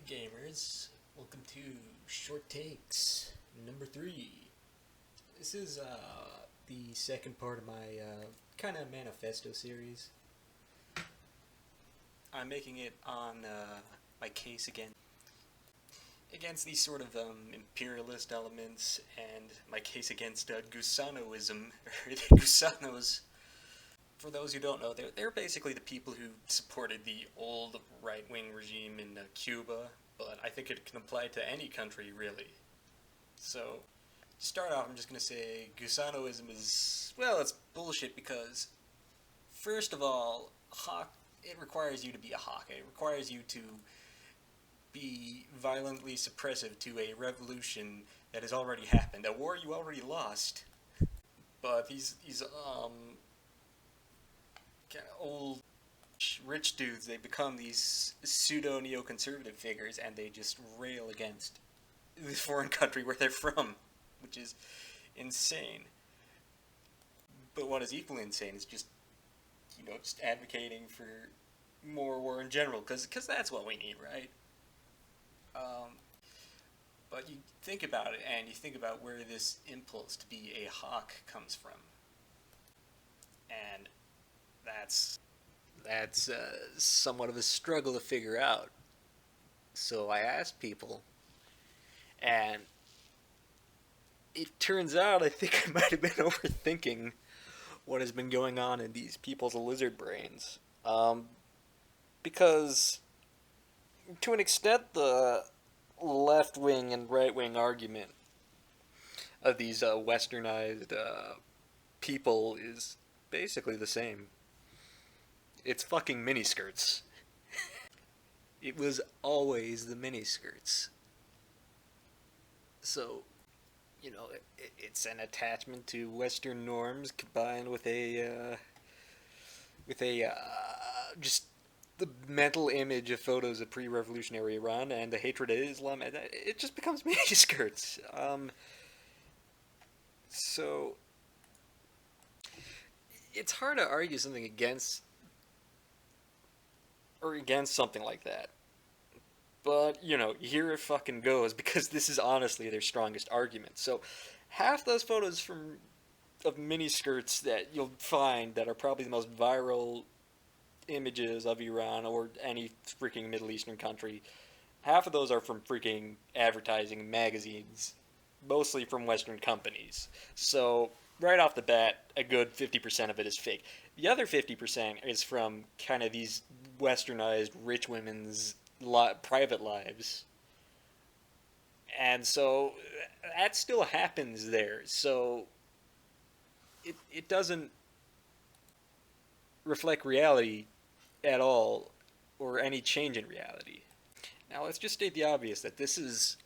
gamers, welcome to Short Takes number 3. This is the second part of my kind of Manifesto series. I'm making it on my case against these sort of imperialist elements, and my case against Gusanoism, or the Gusanos. For those who don't know, they're basically the people who supported the old right-wing regime in Cuba, but I think it can apply to any country, really. So, to start off, I'm just going to say Gusanoism is, well, it's bullshit because, first of all, it requires you to be a hawk. It requires you to be violently suppressive to a revolution that has already happened, a war you already lost. But these kind of old rich dudes, they become these pseudo neoconservative figures, and they just rail against the foreign country where they're from, which is insane. But what is equally insane is just advocating for more war in general, because that's what we need, right? But you think about it, and you think about where this impulse to be a hawk comes from, and that's somewhat of a struggle to figure out. So I asked people, and it turns out I think I might have been overthinking what has been going on in these people's lizard brains. Because, to an extent, the left-wing and right-wing argument of these westernized people is basically the same. It's fucking miniskirts. It was always the miniskirts. So, it's an attachment to Western norms combined with just the mental image of photos of pre-revolutionary Iran and the hatred of Islam. It just becomes miniskirts. So it's hard to argue something against something like that. But, here it fucking goes, because this is honestly their strongest argument. So, half those photos of miniskirts that you'll find that are probably the most viral images of Iran or any freaking Middle Eastern country, half of those are from freaking advertising magazines, mostly from Western companies. So, right off the bat, a good 50% of it is fake. The other 50% is from kind of these westernized rich women's private lives. And so that still happens there. So it doesn't reflect reality at all, or any change in reality. Now let's just state the obvious, that this is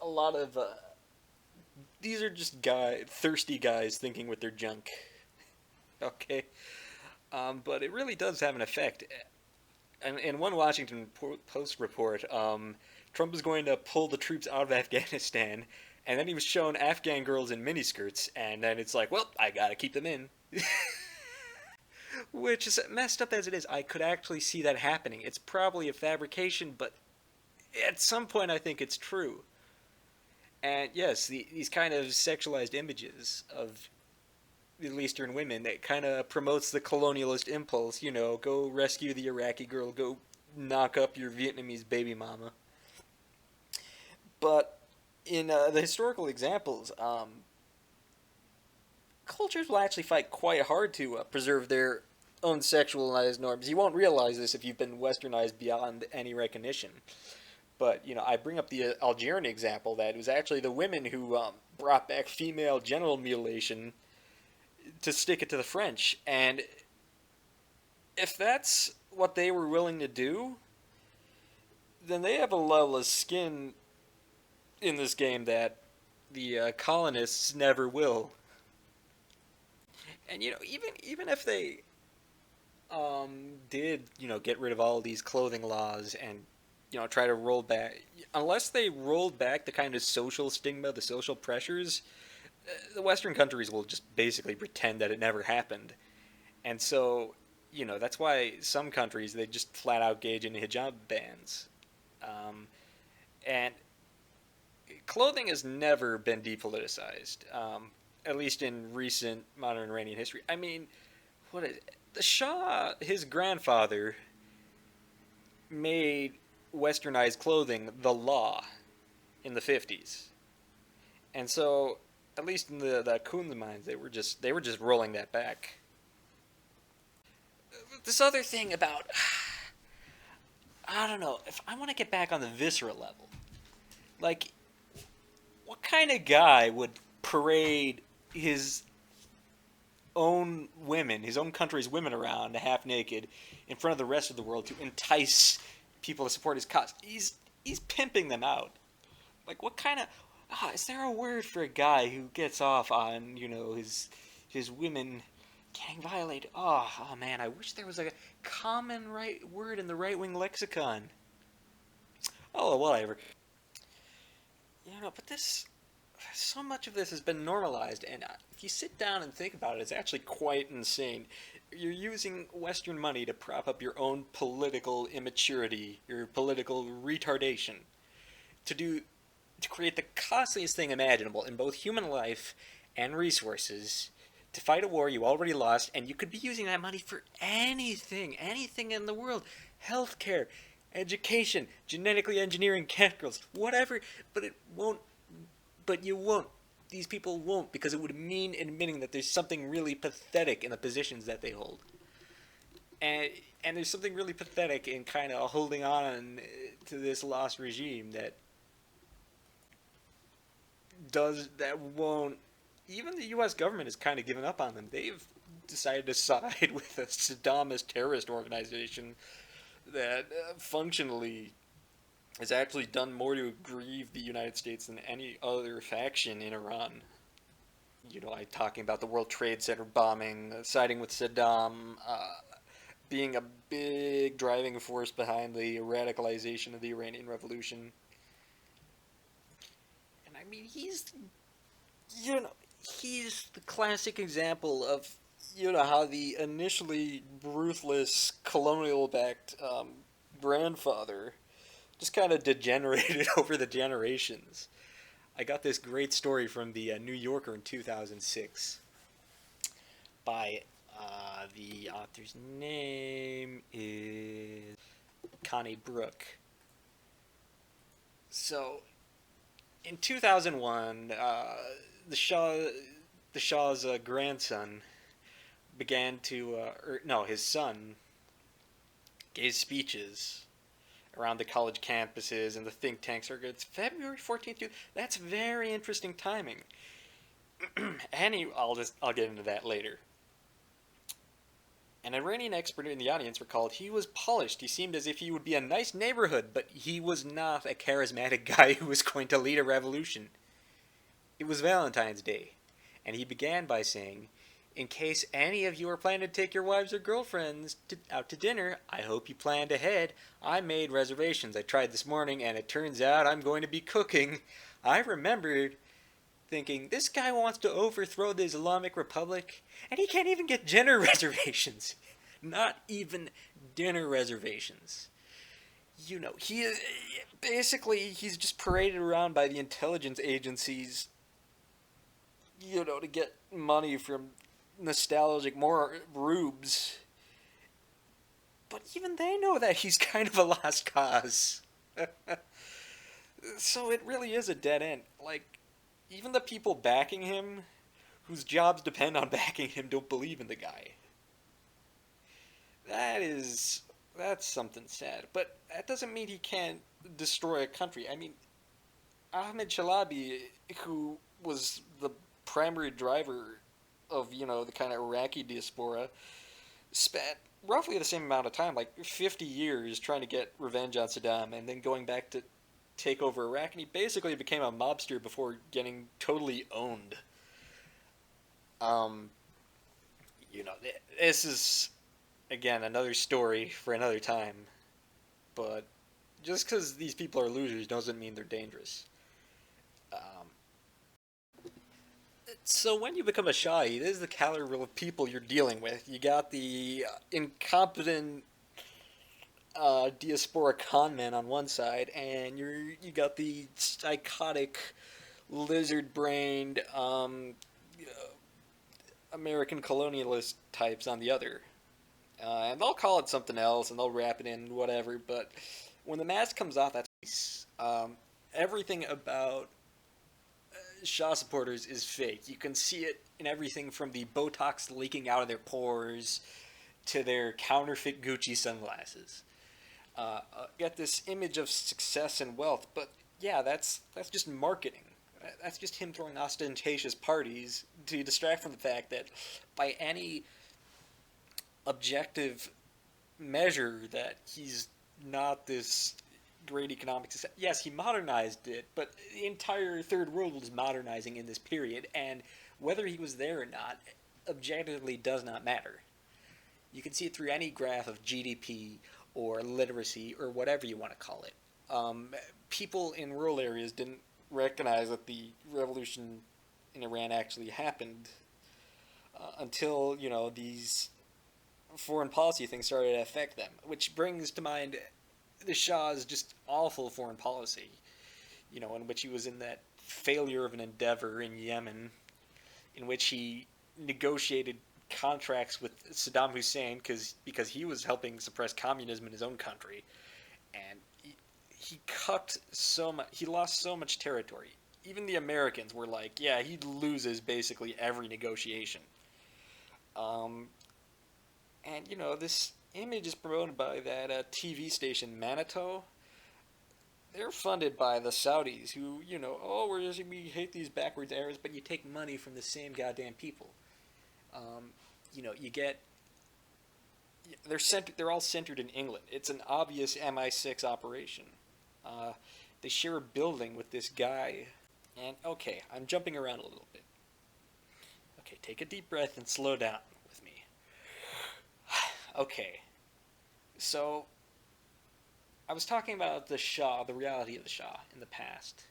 a lot of these are just thirsty guys thinking with their junk. Okay? But it really does have an effect. And in one Washington Post report, Trump is going to pull the troops out of Afghanistan, and then he was showing Afghan girls in miniskirts, and then it's like, well, I gotta keep them in. Which is messed up as it is. I could actually see that happening. It's probably a fabrication, but at some point I think it's true. And yes, these kind of sexualized images of Middle Eastern women, that kind of promotes the colonialist impulse, go rescue the Iraqi girl, go knock up your Vietnamese baby mama. But in the historical examples, cultures will actually fight quite hard to preserve their own sexualized norms. You won't realize this if you've been westernized beyond any recognition. But, I bring up the Algerian example, that it was actually the women who brought back female genital mutilation to stick it to the French. And if that's what they were willing to do, then they have a level of skin in this game that the colonists never will. And, even if they did, get rid of all these clothing laws and, try to roll back, unless they rolled back the kind of social stigma, the social pressures, the Western countries will just basically pretend that it never happened. And so, that's why some countries, they just flat out gauge in hijab bans. And clothing has never been depoliticized, at least in recent modern Iranian history. I mean, what is it? The Shah, his grandfather, made westernized clothing the law in the 50s. And so, at least in the Kunz minds, they were just rolling that back. This other thing about I don't know, if I want to get back on the visceral level, like, what kind of guy would parade his own women, his own country's women around half naked in front of the rest of the world to entice people to support his cause? He's pimping them out. Like, what kind of is there a word for a guy who gets off on his women getting violated? Oh man, I wish there was a common right word in the right wing lexicon. Oh, whatever. But so much of this has been normalized, and if you sit down and think about it, it's actually quite insane. You're using Western money to prop up your own political immaturity, your political retardation, to do to create the costliest thing imaginable in both human life and resources, to fight a war you already lost, and you could be using that money for anything in the world, healthcare, education, genetically engineering chemicals, whatever. But it won't. But you won't. These people won't, because it would mean admitting that there's something really pathetic in the positions that they hold. And there's something really pathetic in kind of holding on to this lost regime that won't. Even the U.S. government has kind of given up on them. They've decided to side with a Saddamist terrorist organization that functionally has actually done more to grieve the United States than any other faction in Iran. I'm talking about the World Trade Center bombing, siding with Saddam, being a big driving force behind the radicalization of the Iranian Revolution. And I mean, he's the classic example of, how the initially ruthless colonial-backed grandfather just kind of degenerated over the generations. I got this great story from the New Yorker in 2006 by the author's name is Connie Bruck. So, in 2001, the Shah's grandson began to, his son gave speeches around the college campuses and the think tank circuits. February 14th, that's very interesting timing. I'll get into that later. An Iranian expert in the audience recalled he was polished. He seemed as if he would be a nice neighborhood, but he was not a charismatic guy who was going to lead a revolution. It was Valentine's Day, and he began by saying, "In case any of you are planning to take your wives or girlfriends out to dinner, I hope you planned ahead. I made reservations. I tried this morning, and it turns out I'm going to be cooking." I remembered thinking, this guy wants to overthrow the Islamic Republic, and he can't even get dinner reservations. Not even dinner reservations. He's just paraded around by the intelligence agencies, to get money from nostalgic more rubes. But even they know that he's kind of a lost cause. So it really is a dead end. Like, even the people backing him, whose jobs depend on backing him, don't believe in the guy. That's something sad. But that doesn't mean he can't destroy a country. I mean, Ahmed Chalabi, who was the primary driver of, the kind of Iraqi diaspora, spent roughly the same amount of time, like 50 years, trying to get revenge on Saddam, and then going back to take over Iraq, and he basically became a mobster before getting totally owned. This is, again, another story for another time, but just because these people are losers doesn't mean they're dangerous. So when you become a Shahi, this is the caliber of people you're dealing with. You got the incompetent diaspora conmen on one side, and you got the psychotic, lizard-brained American colonialist types on the other. And they'll call it something else, and they'll wrap it in whatever. But when the mask comes off, that's everything about Shaw supporters is fake. You can see it in everything from the Botox leaking out of their pores to their counterfeit Gucci sunglasses. Get this image of success and wealth, but yeah, that's just marketing. That's just him throwing ostentatious parties to distract from the fact that by any objective measure that he's not this great economic success. Yes, he modernized it, but the entire third world was modernizing in this period, and whether he was there or not objectively does not matter. You can see it through any graph of GDP or literacy or whatever you want to call it. People in rural areas didn't recognize that the revolution in Iran actually happened until, these foreign policy things started to affect them, which brings to mind the Shah's just awful foreign policy, in which he was in that failure of an endeavor in Yemen, in which he negotiated contracts with Saddam Hussein because he was helping suppress communism in his own country, and he cut so much. He lost so much territory. Even the Americans were like, yeah, he loses basically every negotiation. And this image is promoted by that TV station Manoto. They're funded by the Saudis, who we hate these backwards Arabs, but you take money from the same goddamn people. You get they're all centered in England. It's an obvious MI6 operation. They share a building with this guy, and okay, I'm jumping around a little bit. Okay, take a deep breath and slow down with me. Okay, so I was talking about the Shah, the reality of the Shah in the past.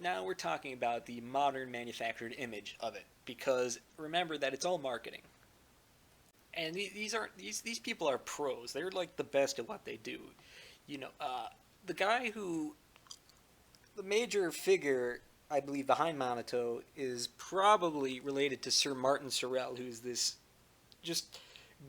Now we're talking about the modern manufactured image of it, because remember that it's all marketing. And these people are pros. They're like the best at what they do. The guy the major figure, I believe, behind Manoto is probably related to Sir Martin Sorrell, who's this just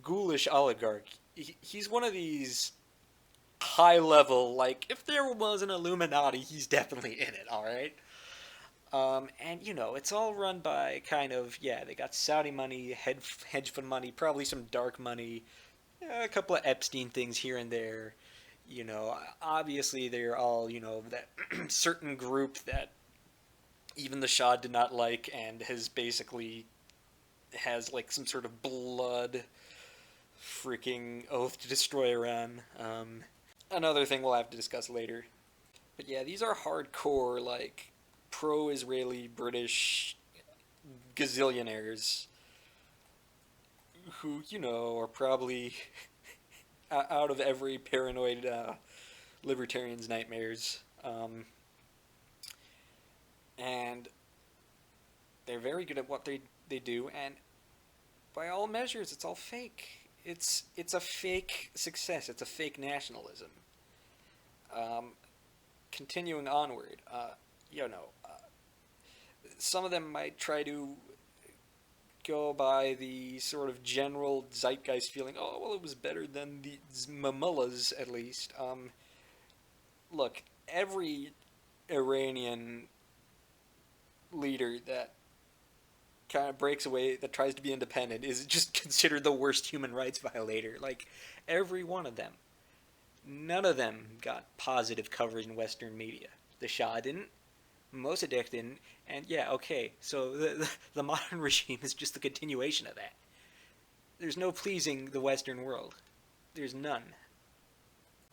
ghoulish oligarch. He's one of these high level, like, if there was an Illuminati, he's definitely in it, alright? And, it's all run by they got Saudi money, hedge fund money, probably some dark money, a couple of Epstein things here and there. Obviously they're all, that certain group that even the Shah did not like and has like some sort of blood freaking oath to destroy Iran. Another thing we'll have to discuss later. But yeah, these are hardcore, like, pro-Israeli British gazillionaires who, are probably out of every paranoid libertarian's nightmares. And they're very good at what they do, and by all measures, it's all fake. It's a fake success. It's a fake nationalism. Continuing onward, some of them might try to go by the sort of general zeitgeist feeling, oh, well, it was better than these mamullahs, at least. Look, every Iranian leader that kind of breaks away, that tries to be independent, is just considered the worst human rights violator. Like, every one of them. None of them got positive coverage in Western media. The Shah didn't. Mossadegh didn't. And yeah, okay, so the modern regime is just the continuation of that. There's no pleasing the Western world. There's none.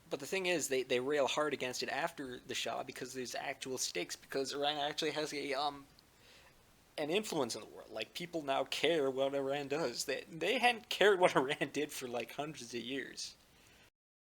But the thing is, they rail hard against it after the Shah because there's actual stakes, because Iran actually has an influence in the world. Like, people now care what Iran does. They hadn't cared what Iran did for like hundreds of years.